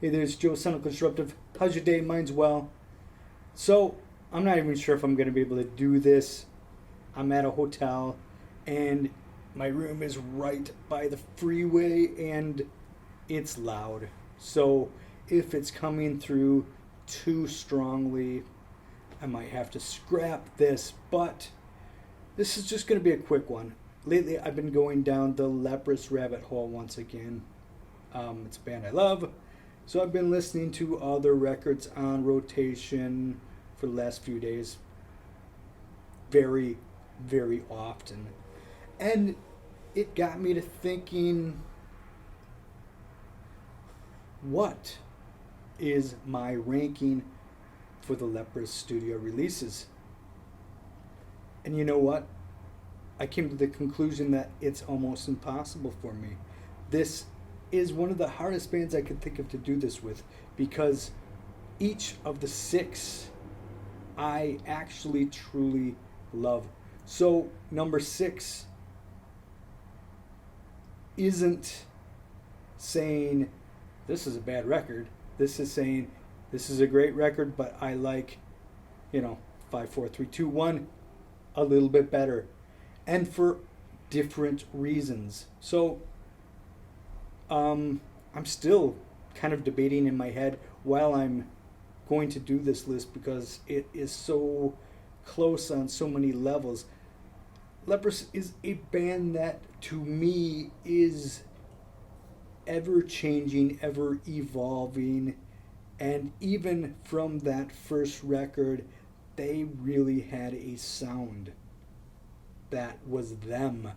Hey there, it's Joe, Son of Constructive. How's your day? Mine's well. So, I'm not even sure if I'm going to be able to do this. I'm at a hotel, and my room is right by the freeway, and it's loud. So, if it's coming through too strongly, I might have to scrap this, but this is just going to be a quick one. Lately, I've been going down the Leprous rabbit hole once again. It's a band I love. So I've been listening to all their records on rotation for the last few days. Very, very often. And it got me to thinking, what is my ranking for the Leprous studio releases? And you know what? I came to the conclusion that it's almost impossible for me. This is one of the hardest bands I could think of to do this with, because each of the six I actually truly love. So number 6 isn't saying this is a bad record. This is saying this is a great record, but I like, 5, 4, 3, 2, 1 a little bit better, and for different reasons. So I'm still kind of debating in my head while I'm going to do this list, because it is so close on so many levels. Leprous is a band that to me is ever changing, ever evolving, and even from that first record, they really had a sound that was them.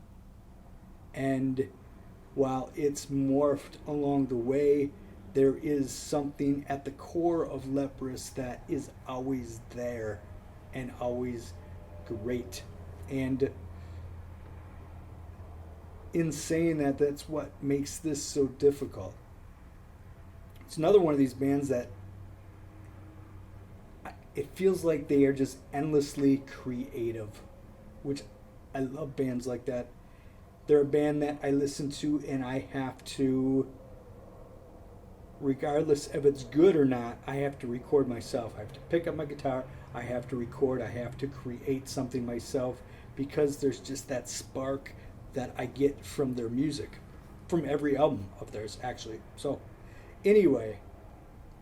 And while it's morphed along the way, there is something at the core of Leprous that is always there and always great. And in saying that, that's what makes this so difficult. It's another one of these bands that it feels like they are just endlessly creative, which I love bands like that. They're a band that I listen to and I have to, regardless if it's good or not, I have to record myself. I have to pick up my guitar, I have to record, I have to create something myself, because there's just that spark that I get from their music, from every album of theirs, actually. So, anyway,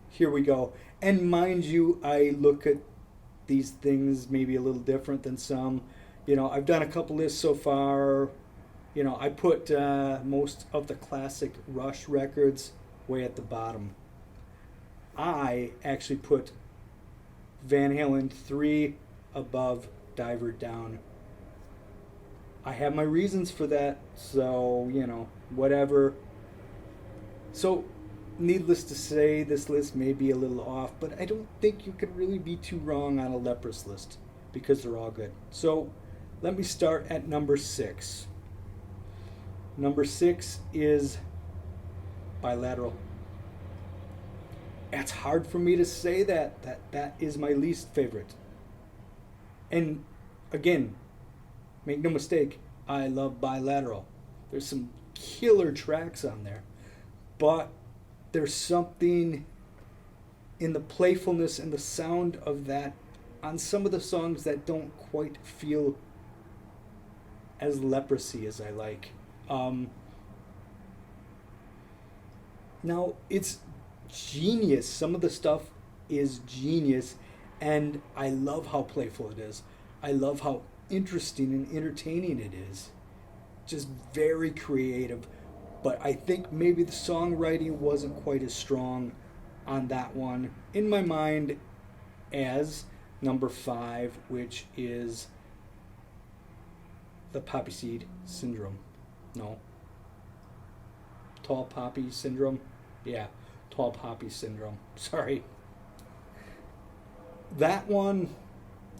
here we go. And mind you, I look at these things maybe a little different than some. I've done a couple lists so far. I put most of the classic Rush records way at the bottom. I actually put Van Halen 3 above Diver down. I have my reasons for that, so, whatever. So, needless to say, this list may be a little off, but I don't think you can really be too wrong on a Leprous list, because they're all good. So, let me start at number 6. Number 6 is Bilateral. It's hard for me to say that is my least favorite. And again, make no mistake, I love Bilateral. There's some killer tracks on there. But there's something in the playfulness and the sound of that on some of the songs that don't quite feel as leprosy as I like. Now, it's genius. Some of the stuff is genius, and I love how playful it is. I love how interesting and entertaining it is. Just very creative. But I think maybe the songwriting wasn't quite as strong on that one in my mind as number 5, which is the Poppy Seed Syndrome. No. Tall Poppy Syndrome? Yeah, Tall Poppy Syndrome. Sorry. That one,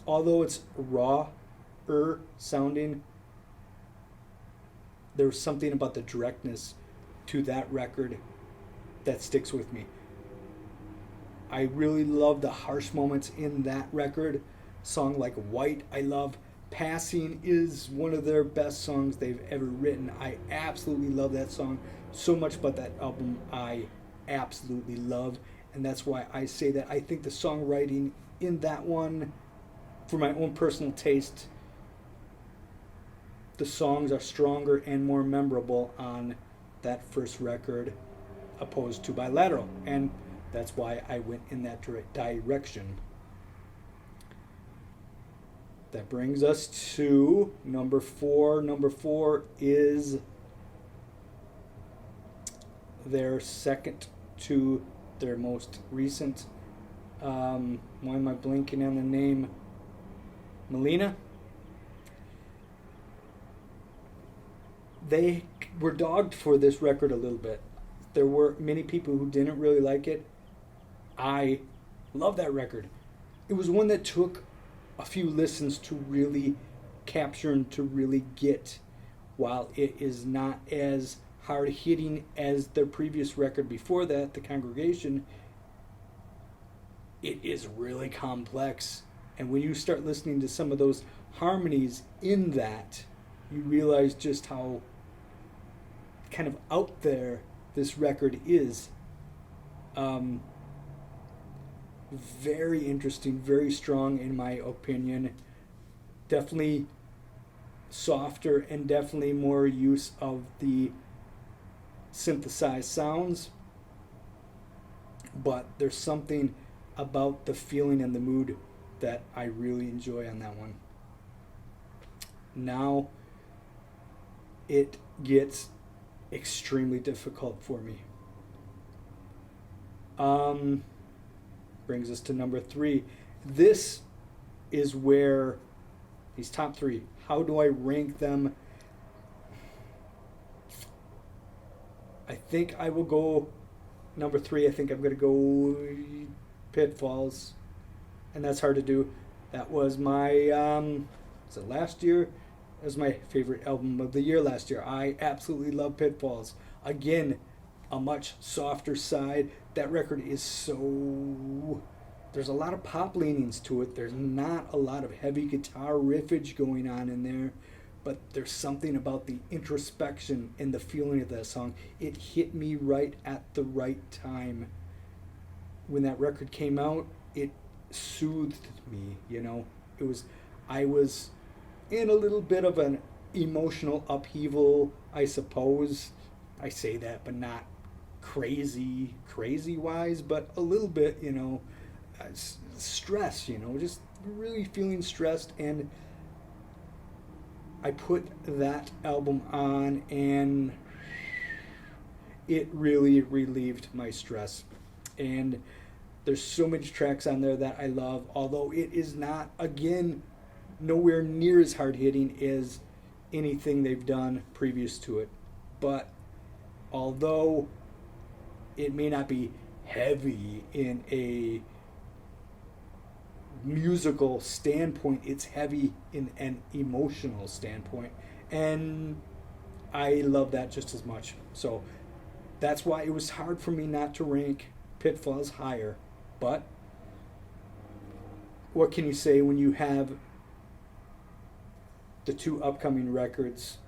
although it's raw-er sounding, there's something about the directness to that record that sticks with me. I really love the harsh moments in that record. Song like White, I love. Passing is one of their best songs they've ever written. I absolutely love that song so much, but that album I absolutely love, and that's why I say that I think the songwriting in that one, for my own personal taste, the songs are stronger and more memorable on that first record opposed to Bilateral, and that's why I went in that direction. That brings us to number 4. Number 4 is their second to their most recent. Why am I blanking on the name? Molina. They were dogged for this record a little bit. There were many people who didn't really like it. I love that record. It was one that took a few listens to really capture and to really get. While it is not as hard hitting as their previous record before that, The Congregation, it is really complex. And when you start listening to some of those harmonies in that, you realize just how kind of out there this record is. Very interesting, very strong in my opinion. Definitely softer and definitely more use of the synthesized sounds. But there's something about the feeling and the mood that I really enjoy on that one. Now it gets extremely difficult for me. Brings us to number 3. This is where these top 3, how do I rank them? I think I will go number 3. I think I'm going to go Pitfalls, and that's hard to do. That was my was it last year? That was my favorite album of the year last year. I absolutely love Pitfalls. Again, a much softer side. That record is so... There's a lot of pop leanings to it. There's not a lot of heavy guitar riffage going on in there, but there's something about the introspection and the feeling of that song. It hit me right at the right time. When that record came out, it soothed me, you know. I was in a little bit of an emotional upheaval, I suppose. I say that, but not crazy wise, but a little bit, you know, stress, you know, just really feeling stressed. And I put that album on and it really relieved my stress. And there's so many tracks on there that I love, although it is not, again, nowhere near as hard hitting as anything they've done previous to it. But although it may not be heavy in a musical standpoint, it's heavy in an emotional standpoint, and I love that just as much. So that's why it was hard for me not to rank Pitfalls higher. But what can you say when you have the 2 upcoming records?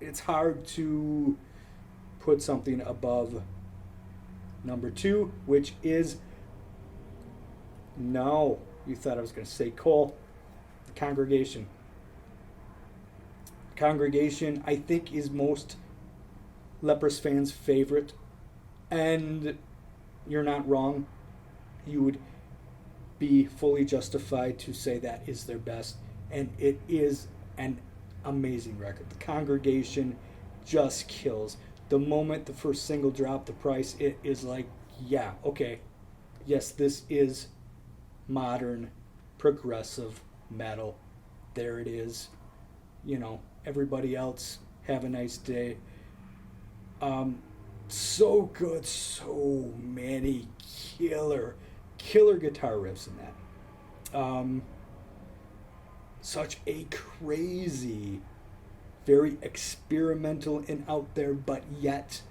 It's hard to put something above number 2, which is, no, you thought I was going to say Cole, The Congregation. Congregation, I think, is most Leprous fans' favorite, and you're not wrong. You would be fully justified to say that is their best, and it is an amazing record. The Congregation just kills. The moment the first single dropped the price, it is like, yeah, okay, yes, this is modern progressive metal. There it is. You know, everybody else, have a nice day. So good, so many killer guitar riffs in that. Such a crazy, very experimental and out there, but yet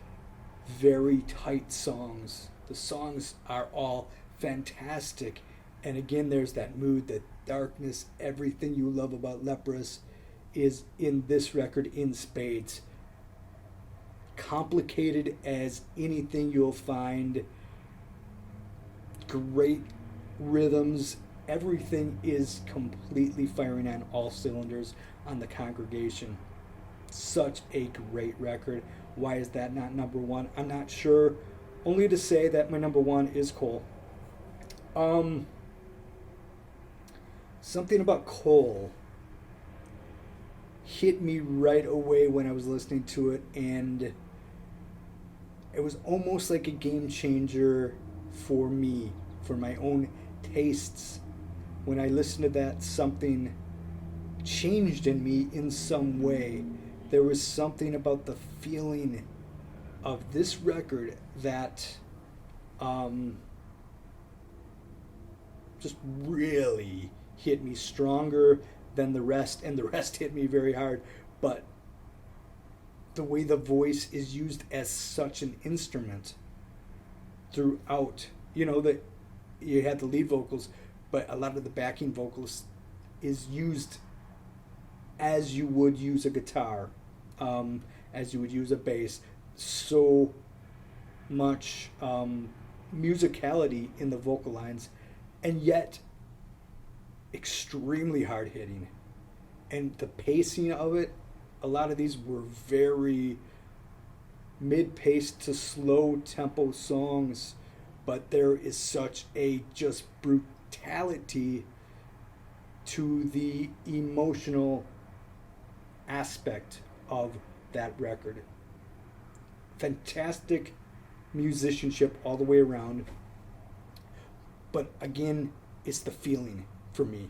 very tight songs. The songs are all fantastic. And again, there's that mood, that darkness, everything you love about Leprous is in this record in spades. complicated as anything you'll find. Great rhythms. Everything is completely firing on all cylinders on the Congregation. Such a great record. Why is that not number one? I'm not sure. Only to say that my number one is Cole. Something about Cole hit me right away when I was listening to it, and it was almost like a game changer for me, for my own tastes. When I listened to that, something changed in me in some way. There was something about the feeling of this record that just really hit me stronger than the rest, and the rest hit me very hard. But the way the voice is used as such an instrument throughout, that you had the lead vocals, but a lot of the backing vocals is used as you would use a guitar, as you would use a bass. So much musicality in the vocal lines, and yet extremely hard hitting. And the pacing of it, a lot of these were very mid-paced to slow tempo songs, but there is such a just brutality to the emotional aspect of that record. Fantastic musicianship all the way around. But again, it's the feeling for me.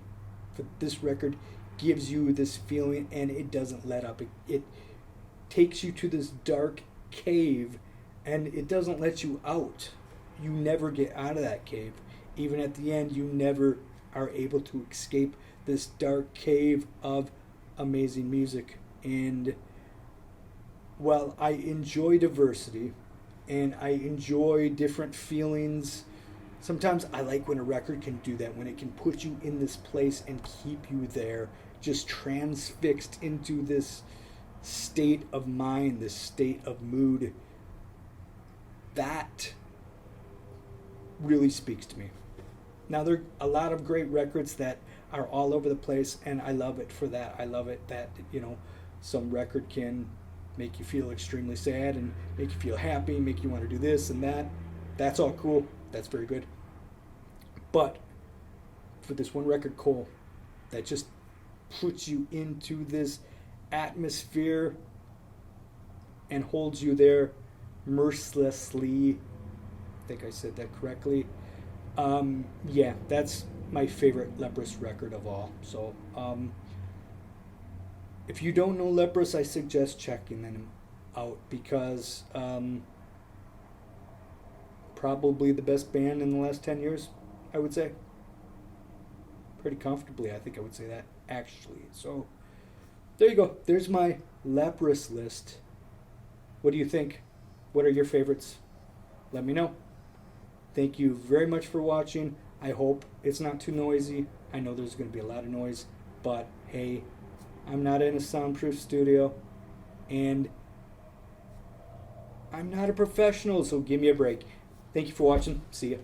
For this record gives you this feeling, and it doesn't let up. It takes you to this dark cave, and it doesn't let you out. You never get out of that cave. Even at the end, you never are able to escape this dark cave of amazing music. And while I enjoy diversity and I enjoy different feelings, sometimes I like when a record can do that, when it can put you in this place and keep you there, just transfixed into this state of mind, this state of mood. That really speaks to me. Now, there are a lot of great records that are all over the place, and I love it for that. I love it that, some record can make you feel extremely sad and make you feel happy, make you want to do this and that. That's all cool. That's very good. But for this one record, Cole, that just puts you into this atmosphere and holds you there mercilessly. I think I said that correctly. Yeah, that's my favorite Leprous record of all. So, if you don't know Leprous, I suggest checking them out, because probably the best band in the last 10 years, I would say. Pretty comfortably, I think I would say that, actually. So, there you go. There's my Leprous list. What do you think? What are your favorites? Let me know. Thank you very much for watching. I hope it's not too noisy. I know there's going to be a lot of noise, but hey, I'm not in a soundproof studio, and I'm not a professional, so give me a break. Thank you for watching. See ya.